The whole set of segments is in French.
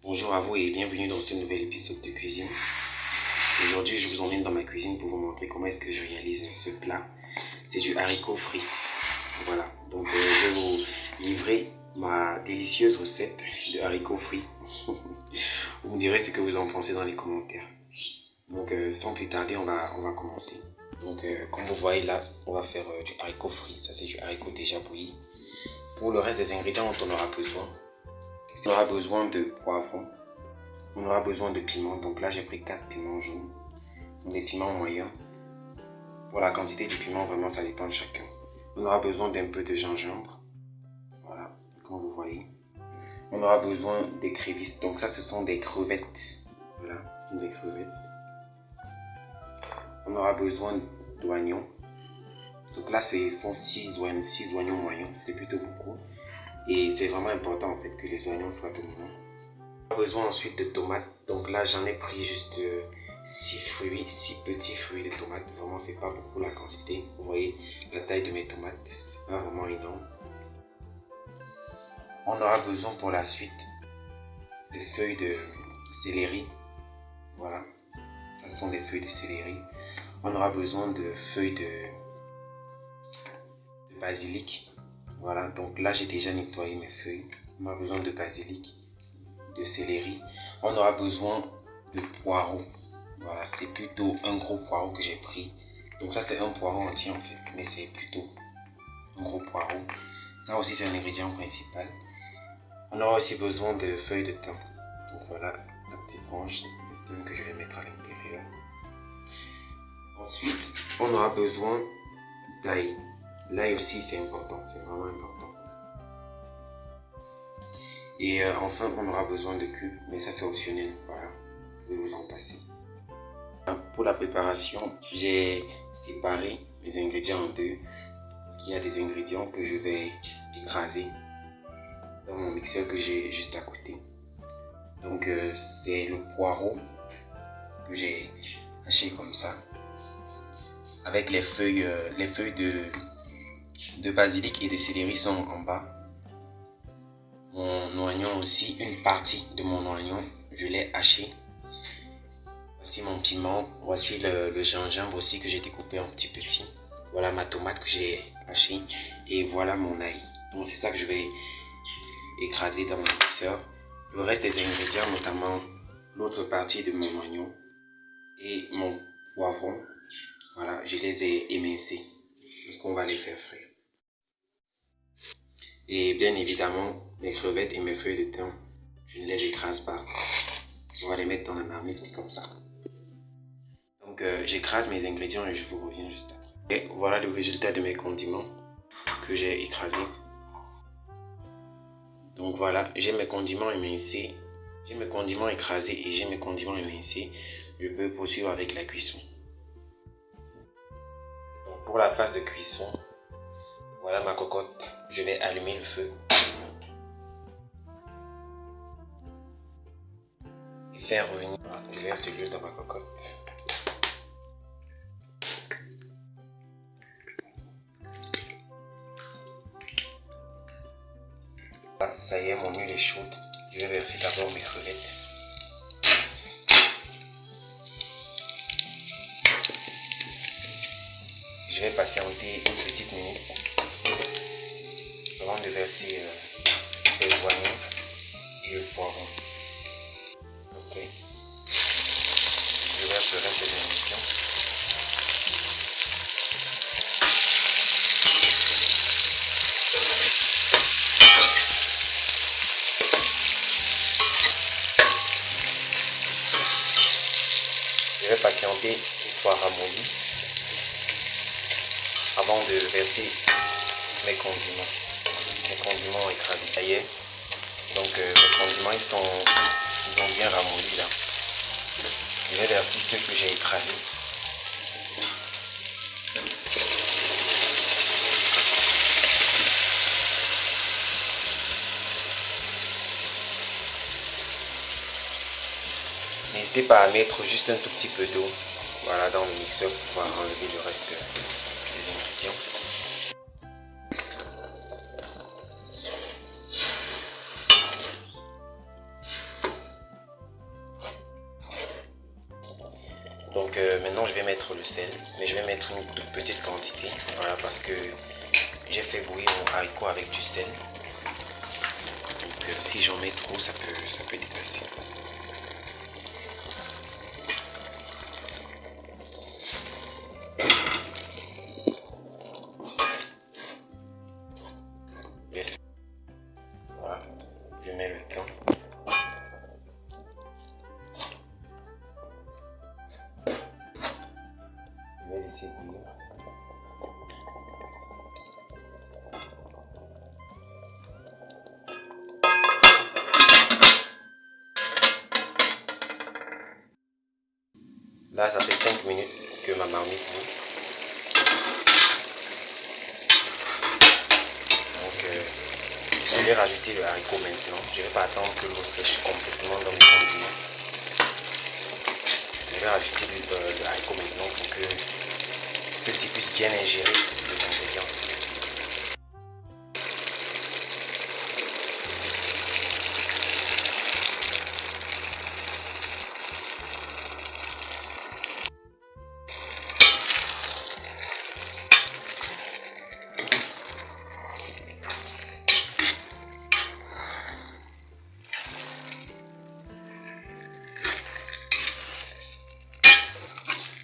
Bonjour à vous et bienvenue dans ce nouvel épisode de cuisine. Aujourd'hui, je vous emmène dans ma cuisine pour vous montrer comment est-ce que je réalise ce plat. C'est du haricot frit. Voilà, donc je vais vous livrer ma délicieuse recette de haricots frits. Vous me direz ce que vous en pensez dans les commentaires. Donc sans plus tarder, on va commencer. Donc comme vous voyez là, on va faire du haricot frit. Ça c'est du haricot déjà bouilli. Pour le reste des ingrédients dont on aura besoin, on aura besoin de poivrons, on aura besoin de piments. Donc là j'ai pris 4 piments jaunes. Ce sont des piments moyens. Pour la quantité du piment, vraiment ça dépend de chacun. On aura besoin d'un peu de gingembre. Voilà, comme vous voyez. On aura besoin d'écrevisses. Donc ça ce sont des crevettes. Voilà, ce sont des crevettes. On aura besoin d'oignons. Donc là ce sont 6 oignons moyens. C'est plutôt beaucoup. Et c'est vraiment important en fait que les oignons soient dominants. On aura besoin ensuite de tomates. Donc là j'en ai pris juste 6 petits fruits de tomates. Vraiment c'est pas beaucoup la quantité. Vous voyez la taille de mes tomates, c'est pas vraiment énorme. On aura besoin pour la suite de feuilles de céleri. Voilà, ça sont des feuilles de céleri. On aura besoin de feuilles de basilic. Voilà, donc là j'ai déjà nettoyé mes feuilles. On aura besoin de basilic, de céleri. On aura besoin de poireaux. Voilà, c'est plutôt un gros poireau que j'ai pris. Donc ça c'est un poireau entier en fait, mais c'est plutôt un gros poireau. Ça aussi c'est un ingrédient principal. On aura aussi besoin de feuilles de thym. Donc voilà la petite branche de thym que je vais mettre à l'intérieur. Ensuite, on aura besoin d'ail. L'ail aussi c'est important, c'est vraiment important. Et enfin on aura besoin de cubes, mais ça c'est optionnel. Voilà, je vais vous en passer. Pour la préparation, j'ai séparé les ingrédients en deux. Il y a des ingrédients que je vais écraser dans mon mixeur que j'ai juste à côté. Donc c'est le poireau que j'ai haché comme ça, avec les feuilles de basilic et de céleri sont en bas. Mon oignon aussi, une partie de mon oignon, je l'ai haché. Voici mon piment, voici le gingembre aussi que j'ai découpé en petits. Voilà ma tomate que j'ai hachée et voilà mon ail. Donc c'est ça que je vais écraser dans mon mixeur. Le reste des ingrédients, notamment l'autre partie de mon oignon et mon poivron, voilà, je les ai émincés parce qu'on va les faire frire. Et bien évidemment, mes crevettes et mes feuilles de thym, je ne les écrase pas. On va les mettre dans la marmite comme ça. Donc j'écrase mes ingrédients et je vous reviens juste après. Et voilà le résultat de mes condiments que j'ai écrasés. Donc voilà, j'ai mes condiments émincés, j'ai mes condiments écrasés et j'ai mes condiments émincés. Je peux poursuivre avec la cuisson. Donc pour la phase de cuisson, voilà ma cocotte. Je vais allumer le feu et faire revenir. Voilà, donc je verse de l'huile dans ma cocotte. Voilà, ça y est, mon huile est chaude. Je vais verser d'abord mes crevettes. Je vais patienter une petite minute avant de verser les oignons et le poivron. Ok. Je verse le reste des ingrédients. Je vais patienter qu'il soit ramolli avant de verser mes condiments. Mes condiments écrasés. Ça y est. Donc mes condiments ils ont bien ramolli là. Je vais verser ceux que j'ai écrasés. N'hésitez pas à mettre juste un tout petit peu d'eau, voilà, dans le mixeur pour pouvoir enlever le reste des ingrédients. Donc maintenant je vais mettre le sel, mais je vais mettre une toute petite quantité, voilà, parce que j'ai fait bouillir mon haricot avec du sel. Donc si j'en mets trop, ça peut dépasser. Voilà, je mets le temps. Je vais laisser bouillir. Là, ça fait 5 minutes que ma marmite bout. Donc, je vais rajouter le haricot maintenant. Je ne vais pas attendre que l'eau sèche complètement dans le continent. Je vais rajouter le haricot maintenant pour que ceux-ci puissent bien ingérer les ingrédients.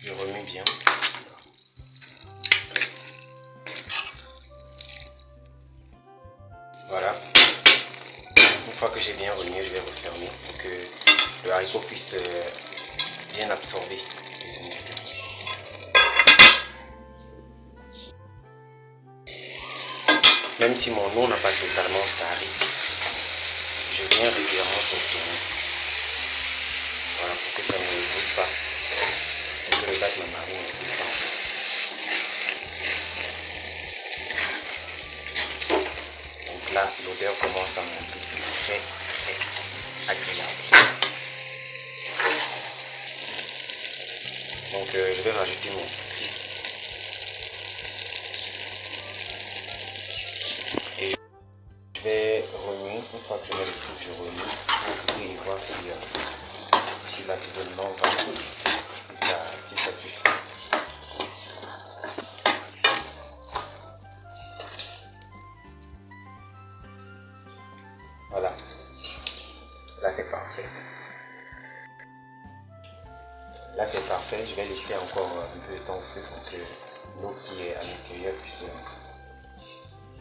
Je remue bien. Voilà. Une fois que j'ai bien remué, je vais refermer pour que le haricot puisse bien absorber les ingrédients. Même si mon eau n'a pas totalement tari, je viens régulièrement tourner. Voilà, pour que ça ne brûle pas. Pour que le bas de ma marine ne brûle pas. Donc là, l'odeur commence à monter. C'est très, très agréable. Donc je vais rajouter mon poulet. Et je vais remuer. Une fois que je mets le tout, je remue pour goûter et voir si l'assaisonnement va, si ça suffit. Voilà, là c'est parfait. Là c'est parfait, je vais laisser encore un peu de temps au feu pour que l'eau qui est à l'intérieur puisse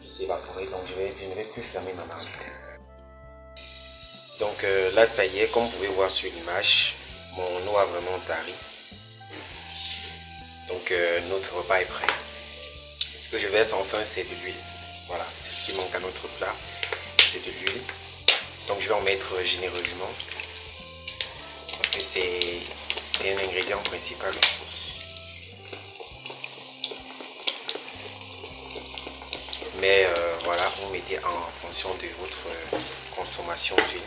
s'évaporer. Donc je ne vais plus fermer ma marmite. Donc là ça y est, comme vous pouvez voir sur l'image, mon eau a vraiment tari. Donc notre repas est prêt. Ce que je verse enfin c'est de l'huile. Voilà, c'est ce qui manque à notre plat, c'est de l'huile. Donc je vais en mettre généreusement parce que c'est un ingrédient principal. Mais voilà, vous mettez en fonction de votre consommation d'huile.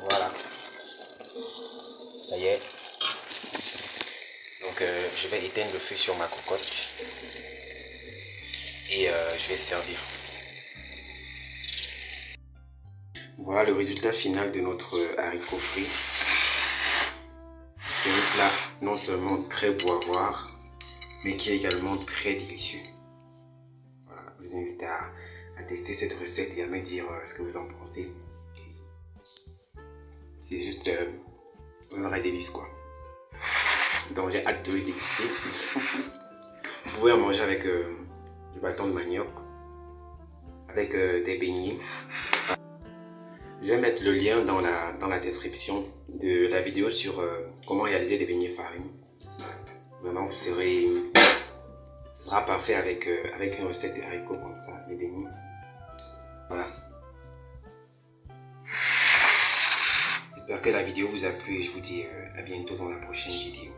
Voilà, ça y est. Donc je vais éteindre le feu sur ma cocotte et je vais servir. Voilà le résultat final de notre haricot frit. C'est un plat non seulement très beau à voir, mais qui est également très délicieux. Voilà, je vous invite à tester cette recette et à me dire ce que vous en pensez. C'est juste un vrai délice quoi. Donc j'ai hâte de le déguster. Vous pouvez en manger avec du bâton de manioc, avec des beignets. Je vais mettre le lien dans la description de la vidéo sur comment réaliser des beignets farine. Vraiment, ce sera parfait avec une recette de haricots comme ça, les beignets. Voilà. J'espère que la vidéo vous a plu et je vous dis à bientôt dans la prochaine vidéo.